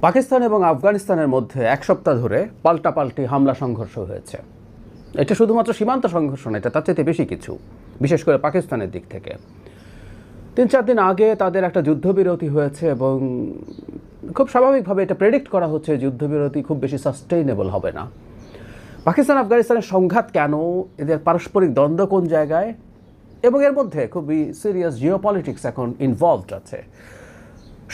পাকিস্তান এবং আফগানিস্তানের মধ্যে এক সপ্তাহ ধরে পাল্টাপাল্টি হামলা সংঘর্ষ হয়েছে। এটা শুধুমাত্র সীমান্ত সংঘর্ষ না, এটা তার চাইতে বেশি কিছু, বিশেষ করে পাকিস্তানের দিক থেকে। 3-4 দিন আগে তাদের একটা যুদ্ধবিরতি হয়েছে এবং খুব স্বাভাবিকভাবে এটা প্রেডিক্ট করা হচ্ছে যুদ্ধবিরতি খুব বেশি সাস্টেইনেবল হবে না। পাকিস্তান আফগানিস্তানের সংঘাত কেন, এদের পারস্পরিক দ্বন্দ্ব কোন জায়গায়, এবং এর মধ্যে খুবই সিরিয়াস জিওপলিটিক্স এখন ইনভলভড আছে।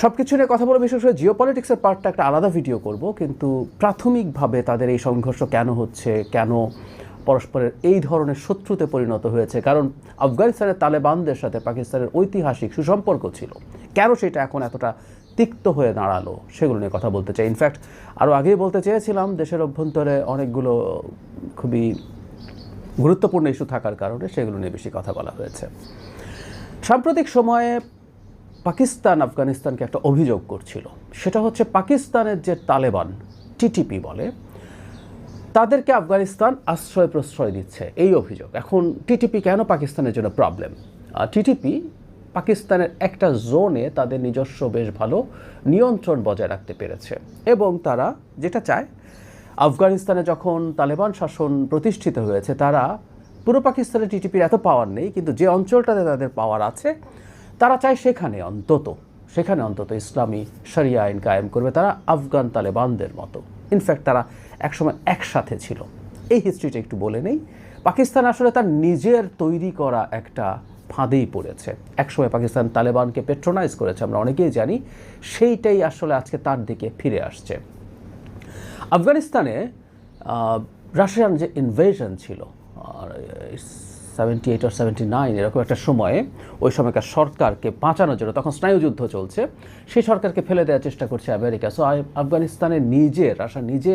সব কিছু নিয়ে কথা বলে, বিশেষ করে জিওপলিটিক্সের পার্টটা একটা আলাদা ভিডিও করব, কিন্তু প্রাথমিকভাবে তাদের এই সংঘর্ষ কেন হচ্ছে, কেন পরস্পরের এই ধরনের শত্রুতে পরিণত হয়েছে, কারণ আফগানিস্তানের তালেবানদের সাথে পাকিস্তানের ঐতিহাসিক সুসম্পর্ক ছিল, কেন সেটা এখন এতটা তিক্ত হয়ে দাঁড়ালো, সেগুলো নিয়ে কথা বলতে চাই। ইনফ্যাক্ট আরও আগেই বলতে চেয়েছিলাম, দেশের অভ্যন্তরে অনেকগুলো খুবই গুরুত্বপূর্ণ ইস্যু থাকার কারণে সেগুলো নিয়ে বেশি কথা বলা হয়েছে। সাম্প্রতিক সময়ে পাকিস্তান আফগানিস্তানকে একটা অভিযোগ করছিল, সেটা হচ্ছে পাকিস্তানের যে তালেবান টিটিপি বলে, তাদেরকে আফগানিস্তান আশ্রয় প্রশ্রয় দিচ্ছে, এই অভিযোগ। এখন টিটিপি কেন পাকিস্তানের জন্য প্রবলেম? টিটিপি পাকিস্তানের একটা জোনে তাদের নিজস্ব বেশ ভালো নিয়ন্ত্রণ বজায় রাখতে পেরেছে, এবং তারা যেটা চায়, আফগানিস্তানে যখন তালেবান শাসন প্রতিষ্ঠিত হয়েছে, তারা পুরো পাকিস্তানের টিটিপির এত পাওয়ার নেই, কিন্তু যে অঞ্চলটাতে তাদের পাওয়ার আছে, তারা চায় সেখানে অন্তত ইসলামী শরিয়া আইন কায়েম করবে, তারা আফগান তালেবানদের মতো। ইনফ্যাক্ট তারা একসময় একসাথে ছিল। এই হিস্ট্রিটা একটু বলে নেই। পাকিস্তান আসলে তার নিজের তৈরি করা একটা ফাঁদেই পড়েছে। একসময় পাকিস্তান তালেবানকে পেট্রোনাইজ করেছে, আমরা অনেকেই জানি। সেইটাই আসলে আজকে তার দিকে ফিরে আসছে। আফগানিস্তানে রাশিয়ান যে ইনভেশন ছিল 78 or 79 এরকম একটা সময়ে, ওই সময়কার সরকারকে বাঁচানোর জন্য, তখন স্নায়ুযুদ্ধ চলছে, সেই সরকারকে ফেলে দেওয়ার চেষ্টা করছে আমেরিকা। সো আফগানিস্তানে রাশিয়া নিজে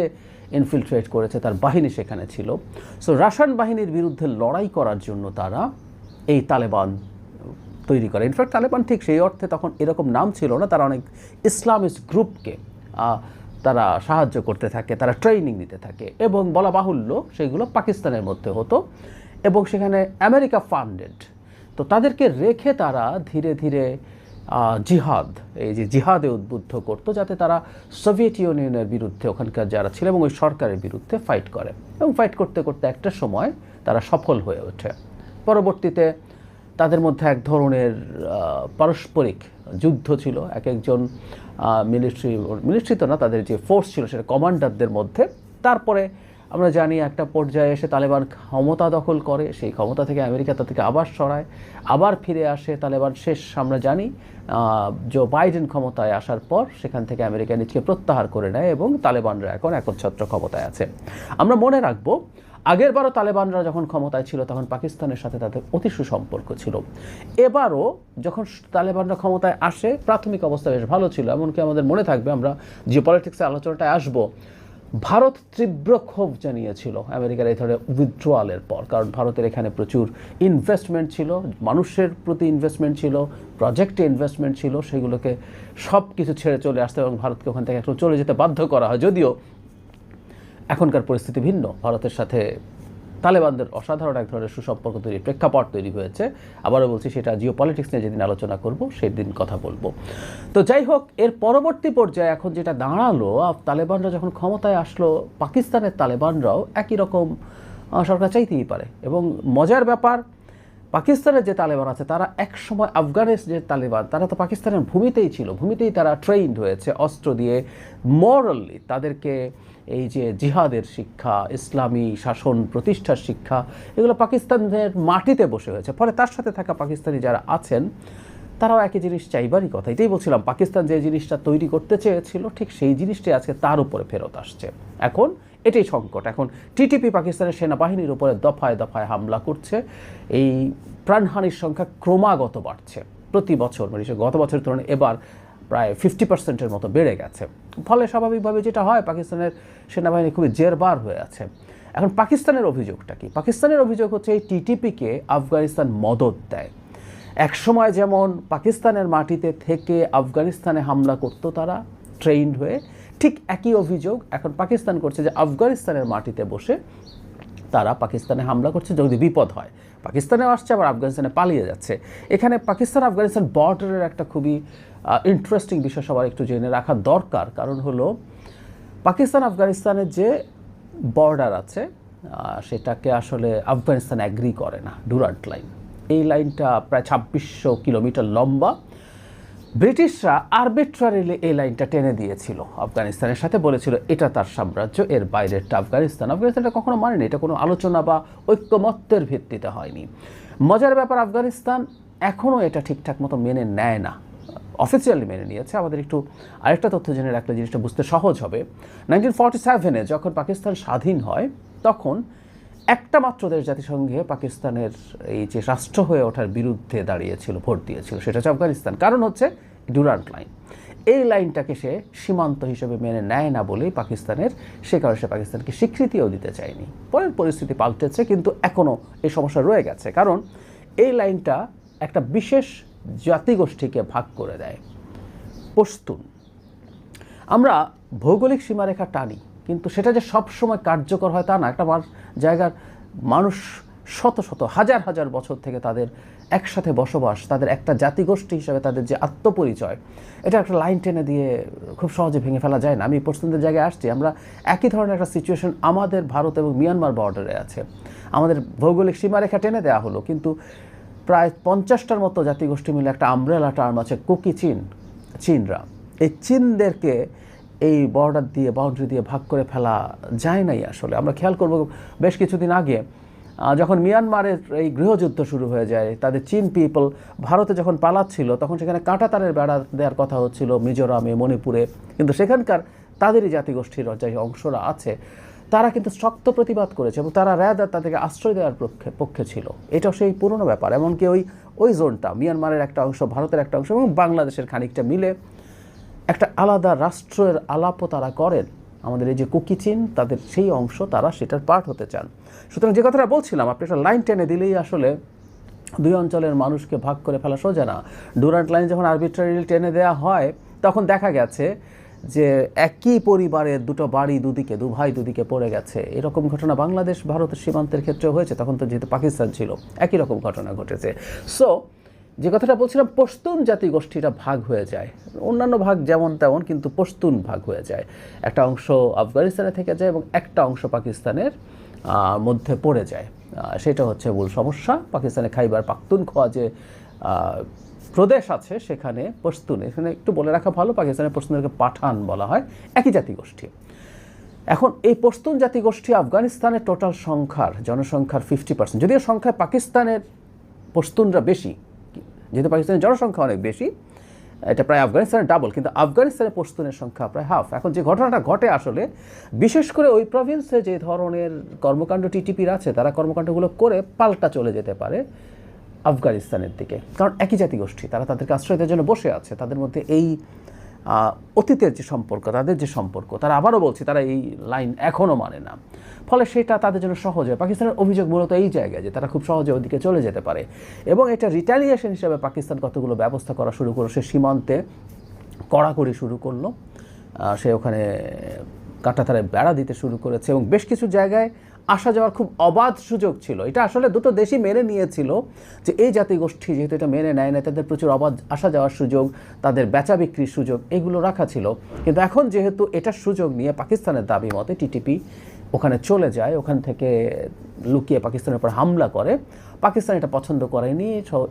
ইনফিলট্রেট করেছে, তার বাহিনী সেখানে ছিল। সো রাশিয়ান বাহিনীর বিরুদ্ধে লড়াই করার জন্য তারা এই তালেবান তৈরি করে। ইনফ্যাক্ট তালেবান ঠিক সেই অর্থে তখন এরকম নাম ছিল না, তারা অনেক ইসলামিস্ট গ্রুপকে তারা সাহায্য করতে থাকে, তারা ট্রেনিং দিতে থাকে, এবং বলা বাহুল্য সেগুলো পাকিস্তানের মধ্যে হতো এবং সেখানে আমেরিকা ফান্ডেড। তো তাদেরকে রেখে তারা ধীরে ধীরে জিহাদে উদ্বুদ্ধ করতো, যাতে তারা সোভিয়েত ইউনিয়নের বিরুদ্ধে, ওখানকার যারা ছিল এবং ওই সরকারের বিরুদ্ধে ফাইট করে, এবং ফাইট করতে করতে একটা সময় তারা সফল হয়ে ওঠে। পরবর্তীতে তাদের মধ্যে এক ধরনের পারস্পরিক যুদ্ধ ছিল, এক একজন মিলিটারি তো না, তাদের যে ফোর্স ছিল সেটা কমান্ডারদের মধ্যে। তারপরে আমরা জানি একটা পর্যায়ে এসে তালেবান ক্ষমতা দখল করে, সেই ক্ষমতা থেকে আমেরিকা তাদেরকে আবার সরায়, আবার ফিরে আসে তালেবান। শেষ আমরা জানি জো বাইডেন ক্ষমতায় আসার পর সেখান থেকে আমেরিকা নিজকে প্রত্যাহার করে নেয় এবং তালেবানরা এখন একচ্ছত্র ক্ষমতায় আছে। আমরা মনে রাখবো, আগেরবারও তালেবানরা যখন ক্ষমতায় ছিল তখন পাকিস্তানের সাথে তাদের অতি সুসম্পর্ক ছিল। এবারও যখন তালেবানরা ক্ষমতায় আসে, প্রাথমিক অবস্থা বেশ ভালো ছিল। এমনকি আমাদের মনে থাকবে, আমরা জিওপলিটিক্সের আলোচনাটায় আসবো, ভারত তীব্র ক্ষোভ জানিয়েছিল আমেরিকার এই ধরনের উইথড্রয়ালের পর, কারণ ভারতের এখানে প্রচুর ইনভেস্টমেন্ট ছিল, মানুষের প্রতি ইনভেস্টমেন্ট ছিল, প্রজেক্টে ইনভেস্টমেন্ট ছিল, সেগুলোকে সব কিছু ছেড়ে চলে আসতে এবং ভারতকে ওখান থেকে এখন চলে যেতে বাধ্য করা হয়। যদিও এখনকার পরিস্থিতি ভিন্ন, ভারতের সাথে তালেবানদের অসাধারণ এক ধরনের সুসম্পর্ক প্রেক্ষাপট তৈরি হয়েছে। আবারও বলছি, সেটা জিওপলিটিক্স নিয়ে যেদিন আলোচনা করব সেদিন কথা বলবো। তো যাই হোক, এর পরবর্তী পর্যায়ে এখন যেটা দাঁড়ালো, তালেবানরা যখন ক্ষমতায় আসলো, পাকিস্তানের তালেবানরাও একই রকম সরকার চাইতেই পারে। এবং মজার ব্যাপার, পাকিস্তানের যে তালেবান আছে, তারা একসময় আফগানের যে তালেবান, তারা তো পাকিস্তানের ভূমিতেই ছিল, ভূমিতেই তারা ট্রেইনড হয়েছে অস্ত্র দিয়ে। মরালি তাদেরকে এই যে জিহাদের শিক্ষা, ইসলামী শাসন প্রতিষ্ঠার শিক্ষা, এগুলো পাকিস্তানের মাটিতে বসে হয়েছে। ফলে তার সাথে থাকা পাকিস্তানি যারা আছেন, তারাও একই জিনিস চাইবারই কথা। এটাই বলছিলাম, পাকিস্তান যে জিনিসটা তৈরি করতে চেয়েছিল, ঠিক সেই জিনিসটাই আজকে তার উপরে ফেরত আসছে। এখন এটাই সংকট। এখন টিটিপি পাকিস্তানের সেনাবাহিনীর উপরে দফায় দফায় হামলা করছে। এই প্রাণহানির সংখ্যা ক্রমাগত বাড়ছে প্রতি বছর, মানে গত বছরের তুলনায় এবার প্রায় 50% মতো বেড়ে গেছে। ফলে স্বাভাবিকভাবে যেটা হয়, পাকিস্তানের সেনাবাহিনী খুবই জেরবার হয়ে আছে। এখন পাকিস্তানের অভিযোগটা কি? পাকিস্তানের অভিযোগ হচ্ছে এই টিটিপিকে আফগানিস্তান মদদ দেয়। একসময় যেমন পাকিস্তানের মাটিতে থেকে আফগানিস্তানে হামলা করতো তারা ট্রেইনড হয়ে, ঠিক একই অভিযোগ এখন পাকিস্তান করছে যে আফগানিস্তানের মাটিতে বসে তারা পাকিস্তানে হামলা করছে যদি বিপদ হয়। পাকিস্তানেও আসছে, আবার আফগানিস্তানে পালিয়ে যাচ্ছে। এখানে পাকিস্তান আফগানিস্তান বর্ডারের একটা খুবই ইন্টারেস্টিং বিষয় সবার একটু জেনে রাখা দরকার। কারণ হলো পাকিস্তান আফগানিস্তানের যে বর্ডার আছে সেটাকে আসলে আফগানিস্তান অ্যাগ্রি করে না। ডুরান্ট লাইন, এই লাইনটা প্রায় 2600 কিলোমিটার লম্বা। ব্রিটিশরা আরবিট্রারিলি এই লাইনটা টেনে দিয়েছিল আফগানিস্তানের সাথে, বলেছিল এটা তার সাম্রাজ্য, এর বাইরেরটা আফগানিস্তান। আফগানিস্তানটা কখনো মানেনি, এটা কোনো আলোচনা বা ঐক্যমত্যের ভিত্তিতে হয়নি। মজার ব্যাপার, আফগানিস্তান এখনও এটা ঠিকঠাক মতো মেনে নেয় না। অফিসিয়ালি মেনে নিয়েছে। আমাদের একটু আরেকটা তথ্য জেনে রাখলে জিনিসটা বুঝতে সহজ হবে। 1947-এ যখন পাকিস্তান স্বাধীন হয়, তখন একটা মাত্র দেশ জাতিসংঘে পাকিস্তানের এই যে রাষ্ট্র হয়ে ওঠার বিরুদ্ধে দাঁড়িয়েছিল, ভোট দিয়েছিল, সেটা হচ্ছে আফগানিস্তান। কারণ হচ্ছে ডুরান্ট লাইন। এই লাইনটাকে সে সীমান্ত হিসেবে মেনে নেয় না বলেই পাকিস্তানের, সে কারণে সে পাকিস্তানকে স্বীকৃতিও দিতে চায়নি। পরের পরিস্থিতি পাল্টেছে, কিন্তু এখনও এই সমস্যা রয়ে গেছে। কারণ এই লাইনটা একটা বিশেষ জাতিগোষ্ঠীকে ভাগ করে দেয়, পশতুন। আমরা ভৌগোলিক সীমারেখা টানি, কিন্তু সেটা যে সবসময় কার্যকর হয় তা না। একটা জায়গার মানুষ শত শত হাজার হাজার বছর থেকে তাদের একসাথে বসবাস, তাদের একটা জাতিগোষ্ঠী হিসাবে তাদের যে আত্মপরিচয়, এটা একটা লাইন টেনে দিয়ে খুব সহজে ভেঙে ফেলা যায় না। আমি পশ্চিমদের জায়গায় আসছি, আমরা একই ধরনের একটা সিচুয়েশন আমাদের ভারত এবং মিয়ানমার বর্ডারে আছে। আমাদের ভৌগোলিক সীমারেখা টেনে দেওয়া হলো, কিন্তু প্রায় 50টার মতো জাতিগোষ্ঠী মিলে একটা আমব্রেলা টার্ম আছে, কুকি চীন, চীনরা। এই চীনদেরকে এই বর্ডার দিয়ে, বাউন্ডারি দিয়ে ভাগ করে ফেলা যায় নাই আসলে। আমরা খেয়াল করব বেশ কিছুদিন আগে যখন মিয়ানমারের এই গৃহযুদ্ধ শুরু হয়ে যায়, তাদের চীন পিপল ভারতে যখন পালাচ্ছিল, তখন সেখানে কাঁটাতারের বেড়া দেওয়ার কথা হচ্ছিল মিজোরামে, মণিপুরে। কিন্তু সেখানকার তাদেরই জাতিগোষ্ঠীর যে অংশরা আছে, তারা কিন্তু শক্ত প্রতিবাদ করেছে এবং তারা রাদার তাদেরকে আশ্রয় দেওয়ার পক্ষে ছিল। এটাও সেই পুরনো ব্যাপার। এমনকি ওই জোনটা, মিয়ানমারের একটা অংশ, ভারতের একটা অংশ এবং বাংলাদেশের খানিকটা মিলে একটা আলাদা রাষ্ট্রের আলাপও তারা করেন। আমাদের এই যে কুকি চীন, তাদের সেই অংশ, তারা সেটার পার্ট হতে চান। সুতরাং যে কথাটা বলছিলাম, আপনি একটা লাইন টেনে দিলেই আসলে দুই অঞ্চলের মানুষকে ভাগ করে ফেলা সোজা না। ডুরান্ট লাইন যখন আরবিট্রারিলি টেনে দেওয়া হয়, তখন দেখা গেছে যে একই পরিবারের দুটো বাড়ি দুদিকে, দু ভাই দুদিকে পড়ে গেছে। এরকম ঘটনা বাংলাদেশ ভারতের সীমান্তের ক্ষেত্রে হয়েছে। তখন তো যেহেতু পাকিস্তান ছিল, একই রকম ঘটনা ঘটেছে। সো যে কথাটা বলছিলাম, পশতুন জাতিগোষ্ঠীটা ভাগ হয়ে যায়। অন্যান্য ভাগ যেমন তেমন, কিন্তু পশতুন ভাগ হয়ে যায়। একটা অংশ আফগানিস্তানে থেকে যায় এবং একটা অংশ পাকিস্তানের মধ্যে পড়ে যায়। সেটা হচ্ছে মূল সমস্যা। পাকিস্তানে খাইবার পাখতুনখোয়া যে প্রদেশ আছে, সেখানে পশতুন, এখানে একটু বলে রাখা ভালো, পাকিস্তানের পশতুনদেরকে পাঠান বলা হয়, একই জাতিগোষ্ঠী। এখন এই পশতুন জাতিগোষ্ঠী আফগানিস্তানের টোটাল জনসংখ্যার 50%, যদিও সংখ্যায় পাকিস্তানের পশতুনরা বেশি, যেহেতু পাকিস্তানের জনসংখ্যা অনেক বেশি, এটা প্রায় আফগানিস্তানের ডাবল, কিন্তু আফগানিস্তানের পশতুনের সংখ্যা প্রায় হাফ। এখন যে ঘটনাটা ঘটে আসলে, বিশেষ করে ওই প্রভিন্সে যে ধরনের কর্মকাণ্ড টিটিপির আছে, তারা কর্মকাণ্ডগুলো করে পাল্টা চলে যেতে পারে আফগানিস্তানের দিকে। কারণ একই জাতিগোষ্ঠী, তারা তাদেরকে আশ্রয় দেওয়ার জন্য বসে আছে। তাদের মধ্যে এই অতীতের যে সম্পর্ক, তাদের যে সম্পর্ক, তারা আবারও বলছি, তারা এই লাইন এখনও মানে না। ফলে সেটা তাদের জন্য সহজ হয়। পাকিস্তানের অভিযোগ মূলত এই জায়গায় যে তারা খুব সহজে ওদিকে চলে যেতে পারে, এবং এটা রিটালিয়েশন হিসেবে পাকিস্তান কতগুলো ব্যবস্থা করা শুরু করলো। সে সীমান্তে কড়াকড়ি শুরু করলো, সে ওখানে কাঁটাতারে বেড়া দিতে শুরু করেছে, এবং বেশ কিছু জায়গায় আসা যাওয়ার খুব অবাধ সুযোগ ছিল। এটা আসলে দুটো দেশই মেনে নিয়েছিল যে এই জাতিগোষ্ঠী যেহেতু এটা মেনে নেয় না, তাদের প্রচুর অবাধ আসা যাওয়ার সুযোগ, তাদের বেচা বিক্রির সুযোগ, এগুলো রাখা ছিল। কিন্তু এখন যেহেতু এটার সুযোগ নিয়ে পাকিস্তানের দাবি মতে টিটিপি ওখানে চলে যায়, ওখান থেকে লুকিয়ে পাকিস্তানের উপর হামলা করে, পাকিস্তান এটা পছন্দ করেনি,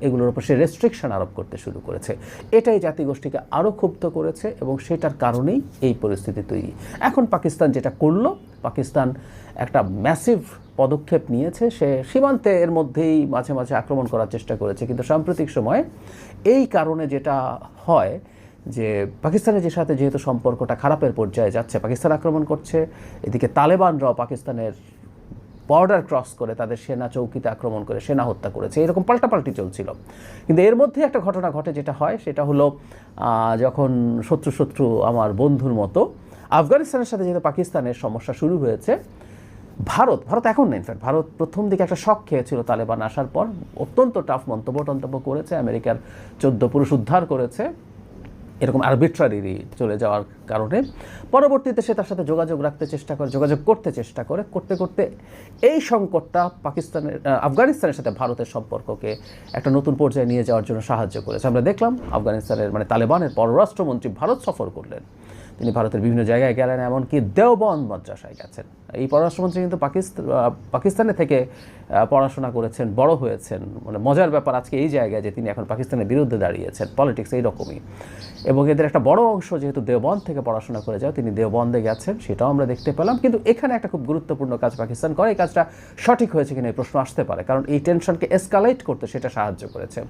এগুলোর উপর সে রেস্ট্রিকশন আরোপ করতে শুরু করেছে। এটাই জাতিগোষ্ঠীকে আরও ক্ষুব্ধ করেছে এবং সেটার কারণেই এই পরিস্থিতি তৈরি। এখন পাকিস্তান যেটা করলো, পাকিস্তান একটা ম্যাসিভ পদক্ষেপ নিয়েছে। সে সীমান্তে এর মধ্যেই মাঝে মাঝে আক্রমণ করার চেষ্টা করেছে, কিন্তু সাম্প্রতিক সময়ে এই কারণে যেটা হয় যে পাকিস্তানের যে সাথে যেহেতু সম্পর্কটা খারাপের পর্যায়ে যাচ্ছে, পাকিস্তান আক্রমণ করছে, এদিকে তালেবানরাও পাকিস্তানের বর্ডার ক্রস করে তাদের সেনা চৌকিতে আক্রমণ করে সেনা হত্যা করেছে। এরকম পাল্টাপাল্টি চলছিল। কিন্তু এর মধ্যে একটা ঘটনা ঘটে, যেটা হয় সেটা হলো যখন শত্রু আমার বন্ধুর মতো আফগানিস্তানের সাথে যেহেতু পাকিস্তানের সমস্যা শুরু হয়েছে, ভারত এখন না, ইনফ্যাক্ট ভারত প্রথম দিকে একটা শক খেয়েছিল তালেবান আসার পর, অত্যন্ত টাফ মন্তব্য করেছে, আমেরিকার 14 পুরুষ উদ্ধার করেছে, এরকম আরবিট্রারি চলে যাওয়ার কারণে পরবর্তীতে সে তার সাথে যোগাযোগ রাখতে চেষ্টা করে, যোগাযোগ করতে চেষ্টা করে, করতে করতে এই সংকটটা আফগানিস্তানের সাথে ভারতের সম্পর্ককে একটা নতুন পর্যায়ে নিয়ে যাওয়ার জন্য সাহায্য করেছে। আমরা দেখলাম আফগানিস্তানের তালেবানের পররাষ্ট্রমন্ত্রী ভারত সফর করলেন, তিনি ভারতের বিভিন্ন জায়গায় গেলেন, এমনকি দেওবন্দ মাদ্রাসায় গেছেন। এই পররাষ্ট্রমন্ত্রী কিন্তু পাকিস্তানে থেকে পড়াশোনা করেছেন, বড় হয়েছেন। মজার ব্যাপার আজকে এই জায়গায় যে তিনি এখন পাকিস্তানের বিরুদ্ধে দাঁড়িয়েছেন, পলিটিক্স এইরকমই। এবং এদের একটা বড় অংশ যেহেতু দেওবন্দ থেকে পড়াশোনা করে যায়, তিনি দেওবন্দে গেছেন, সেটাও আমরা দেখতে পেলাম। কিন্তু এখানে একটা খুব গুরুত্বপূর্ণ কাজ পাকিস্তান করে, এই কাজটা সঠিক হয়েছে কিনা এই প্রশ্ন আসতে পারে, কারণ এই টেনশনকে এসকালেট করতে সেটা সাহায্য করেছে।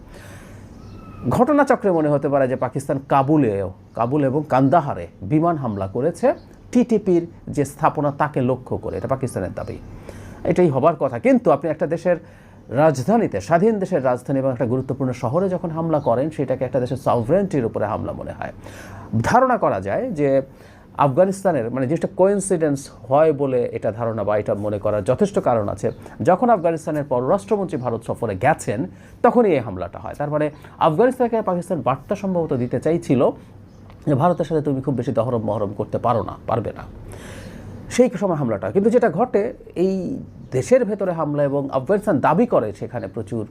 ঘটনাচক্রে মনে হতে পারে যে পাকিস্তান কাবুল এবং কান্দাহারে বিমান হামলা করেছে টিটিপির যে স্থাপনা তাকে লক্ষ্য করে, এটা পাকিস্তানের দাবি, এটাই হবার কথা। কিন্তু আপনি একটা দেশের রাজধানীতে, স্বাধীন দেশের রাজধানী এবং একটা গুরুত্বপূর্ণ শহরে যখন হামলা করেন, সেটাকে একটা দেশের সভরেন্টির উপরে হামলা মনে হয়। ধারণা করা যায় যে আফগানিস্তানের জিনিসটা কোইন্সিডেন্স হয় বলে এটা ধারণা বা এটা মনে করার যথেষ্ট কারণ আছে। যখন আফগানিস্তানের পররাষ্ট্রমন্ত্রী ভারত সফরে গেছেন, তখনই এই হামলাটা হয়। তার আফগানিস্তানকে পাকিস্তান বার্তা সম্ভবত দিতে চাইছিল যে ভারতের সাথে তুমি খুব বেশি দহরম মহরম করতে পারবে না, সেই সময় হামলাটা। কিন্তু যেটা ঘটে, এই দেশের ভেতরে হামলা, এবং আফগানিস্তান দাবি করে সেখানে প্রচুর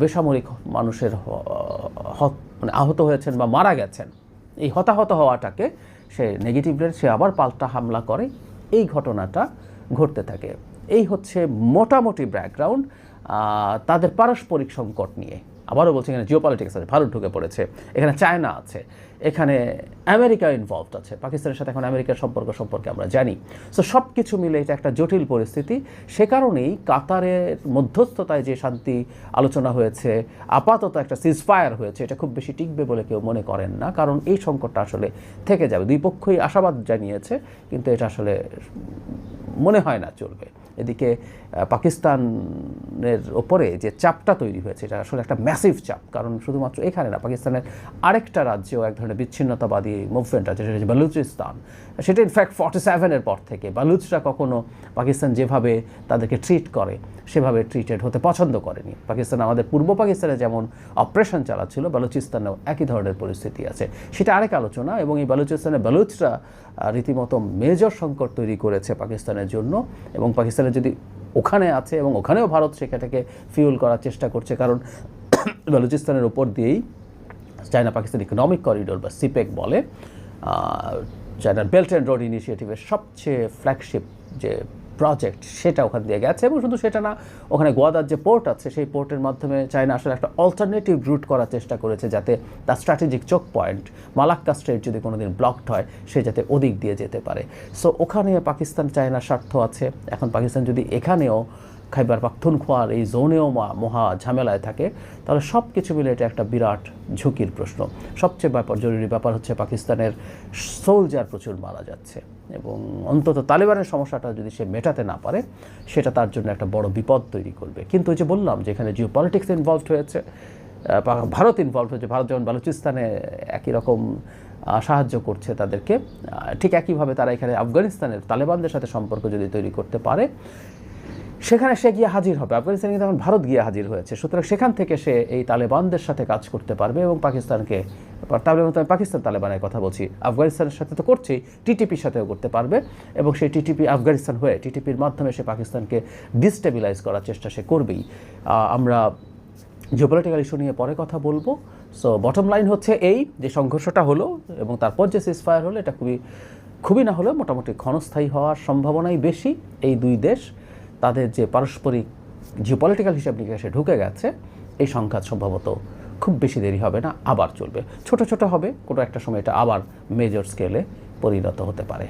বেসামরিক মানুষের আহত হয়েছেন বা মারা গেছেন। এই হতাহত হওয়াটাকে সে নেগেটিভ রেট, সে আবার পাল্টা হামলা করে, এই ঘটনাটা ঘটতে থাকে। এই হচ্ছে মোটামুটি ব্যাকগ্রাউন্ড তাদের পারস্পরিক সংকট নিয়ে। আবারও বলছি, এখানে জিওপলিটিক্স আছে, ভারত ঢুকে পড়েছে, এখানে চায়না আছে, এখানে আমেরিকা ইনভলভড আছে, পাকিস্তানের সাথে এখন আমেরিকার সম্পর্কে আমরা জানি। সো সব কিছু মিলে এটা একটা জটিল পরিস্থিতি। সে কারণেই কাতারের মধ্যস্থতায় যে শান্তি আলোচনা হয়েছে, আপাতত একটা সিজফায়ার হয়েছে, এটা খুব বেশি টিকবে বলে কেউ মনে করেন না, কারণ এই সংকটটা আসলে থেকে যাবে। দুই পক্ষই আশাবাদ জানিয়েছে, কিন্তু এটা আসলে মনে হয় না চলবে। এদিকে পাকিস্তানের ওপরে যে চাপটা তৈরি হয়েছে, এটা আসলে একটা ম্যাসিভ চাপ, কারণ শুধুমাত্র এখানে না, পাকিস্তানের আরেকটা রাজ্যেও এক ধরনের বিচ্ছিন্নতাবাদী মুভমেন্ট আছে, সেটা হচ্ছে বালুচিস্তান। সেটা ইনফ্যাক্ট 47-এর পর থেকে বালুচরা কখনো পাকিস্তান যেভাবে তাদেরকে ট্রিট করে সেভাবে ট্রিটেড হতে পছন্দ করেনি। পাকিস্তান আমাদের পূর্ব পাকিস্তানে যেমন অপারেশন চালাচ্ছিল, বালুচিস্তানেও একই ধরনের পরিস্থিতি আছে, সেটা আরেক আলোচনা। এবং এই বালুচিস্তানে বালুচরা রীতিমতো মেজর সংকট তৈরি করেছে পাকিস্তানের জন্য, এবং পাকিস্তানের যদি ওখানে আছে এবং ওখানেও ভারত সেটাকে ফিউল করার চেষ্টা করছে, কারণ বালুচিস্তানের ওপর দিয়েই চায়না পাকিস্তান ইকোনমিক করিডোর বা সিপেক বলে, চায়নার বেল্ট অ্যান্ড রোড ইনিশিয়েটিভের সবচেয়ে ফ্ল্যাগশিপ যে প্রজেক্ট, সেটা ওখান দিয়ে গেছে। এবং শুধু সেটা না, ওখানে গোয়াদার যে পোর্ট আছে, সেই পোর্টের মাধ্যমে চায়না আসলে একটা অল্টারনেটিভ রুট করার চেষ্টা করেছে, যাতে তার স্ট্র্যাটেজিক চোক পয়েন্ট মালাক্কা স্ট্রেট যদি কোনোদিন ব্লকড হয়, সে যাতে ওদিক দিয়ে যেতে পারে। সো ওখানে পাকিস্তান চায়নার স্বার্থ আছে। এখন পাকিস্তান যদি এখানেও খাইবার পাখতুনখোয়ার এই জোনেও মহা ঝামেলায় থাকে, তাহলে সব কিছু মিলে এটা একটা বিরাট ঝুঁকির প্রশ্ন। সবচেয়ে জরুরি ব্যাপার হচ্ছে পাকিস্তানের সোলজার প্রচুর মারা যাচ্ছে, এবং অন্তত তালেবানের সমস্যাটা যদি সে মেটাতে না পারে, সেটা তার জন্য একটা বড় বিপদ তৈরি করবে। কিন্তু ওই যে বললাম, যেখানে জিও পলিটিক্স ইনভলভড হয়েছে, ভারত ইনভলভ হয়েছে, ভারত যেমন বালুচিস্তানে একই রকম সাহায্য করছে তাদেরকে, ঠিক একইভাবে তারা এখানে আফগানিস্তানের তালেবানদের সাথে সম্পর্ক যদি তৈরি করতে পারে, সেখানে সে গিয়ে হাজির হবে। আফগানিস্তানে কিন্তু এখন ভারত গিয়ে হাজির হয়েছে, সুতরাং সেখান থেকে সে এই তালেবানদের সাথে কাজ করতে পারবে এবং পাকিস্তানকে, পাকিস্তান তালেবানের কথা বলছি, আফগানিস্তানের সাথে তো করছেই, টিটিপির সাথেও করতে পারবে, এবং সেই টিটিপি আফগানিস্তান হয়ে টিটিপির মাধ্যমে সে পাকিস্তানকে ডিস্টেবিলাইজ করার চেষ্টা সে করবেই। আমরা জিওপলিটিক্যাল ইস্যু নিয়ে পরে কথা বলবো। সো বটম লাইন হচ্ছে এই যে সংঘর্ষটা হলো এবং তারপর যে সিজফায়ার হলো, এটা খুবই না হলেও মোটামুটি ক্ষণস্থায়ী হওয়ার সম্ভাবনাই বেশি। এই দুই দেশ তাদের যে পারস্পরিক জিওপলিটিক্যাল হিসাব নিকাশে ঢুকে গেছে, এই সংঘাত সম্ভবত খুব বেশি দেরি হবে না, আবার চলবে। ছোট ছোট হবে, কোনো একটা সময় এটা আবার মেজর স্কেলে পরিণত হতে পারে।